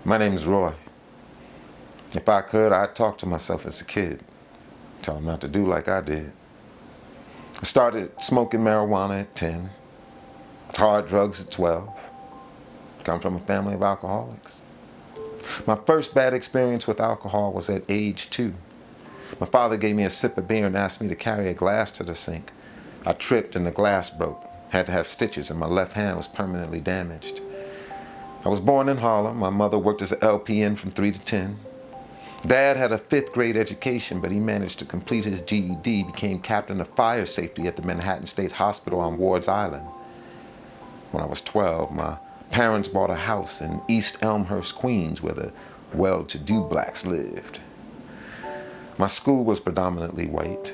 My name's Roy. If I could, I'd talk to myself as a kid, tell him not to do like I did. I started smoking marijuana at 10, hard drugs at 12. Come from a family of alcoholics. My first bad experience with alcohol was at age 2. My father gave me a sip of beer and asked me to carry a glass to the sink. I tripped and the glass broke. Had to have stitches and my left hand was permanently damaged. I was born in Harlem. My mother worked as an LPN from 3 to 10. Dad had a 5th grade education, but he managed to complete his GED, became captain of fire safety at the Manhattan State Hospital on Ward's Island. When I was 12, my parents bought a house in East Elmhurst, Queens, where the well-to-do blacks lived. My school was predominantly white.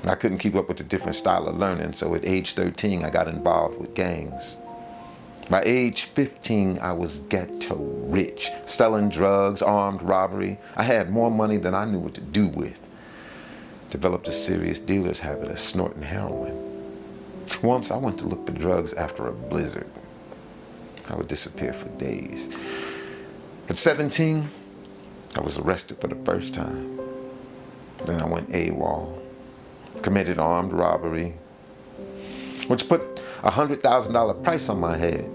I couldn't keep up with the different style of learning, so at age 13, I got involved with gangs. By age 15, I was ghetto rich, selling drugs, armed robbery. I had more money than I knew what to do with. Developed a serious dealer's habit of snorting heroin. Once I went to look for drugs after a blizzard. I would disappear for days. At 17, I was arrested for the first time. Then I went AWOL, committed armed robbery, which put a $100,000 price on my head.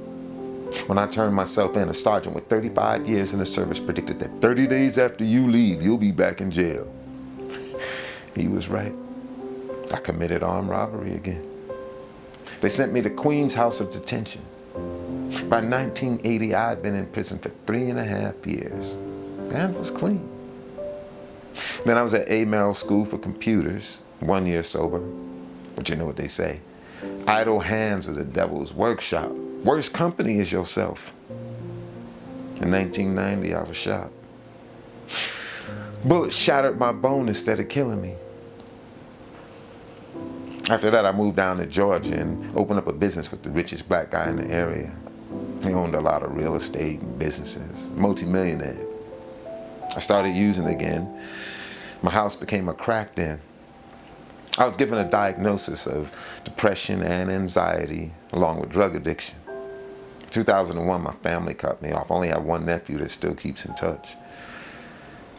When I turned myself in, a sergeant with 35 years in the service predicted that 30 days after you leave, you'll be back in jail. He was right. I committed armed robbery again. They sent me to Queens House of Detention. By 1980, I had been in prison for 3.5 years and was clean. Then I was at Memorial School for Computers, 1 year sober. But you know what they say, idle hands are the devil's workshop. Worst company is yourself. In 1990, I was shot. Bullets shattered my bone instead of killing me. After that, I moved down to Georgia and opened up a business with the richest black guy in the area. He owned a lot of real estate and businesses, multi-millionaire. I started using again. My house became a crack den. I was given a diagnosis of depression and anxiety, along with drug addiction. 2001, my family cut me off. I only have one nephew that still keeps in touch.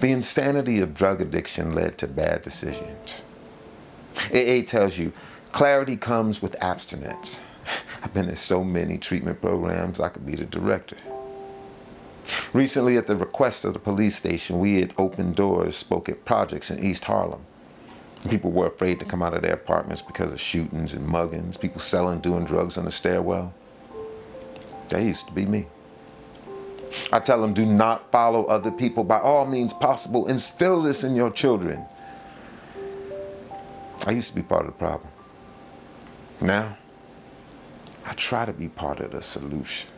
The insanity of drug addiction led to bad decisions. AA tells you, clarity comes with abstinence. I've been in so many treatment programs, I could be the director. Recently, at the request of the police station, we at Open Doors spoke at projects in East Harlem. People were afraid to come out of their apartments because of shootings and muggings, people selling, doing drugs on the stairwell. That used to be me. I tell them, do not follow other people. By all means possible, instill this in your children. I used to be part of the problem. Now, I try to be part of the solution.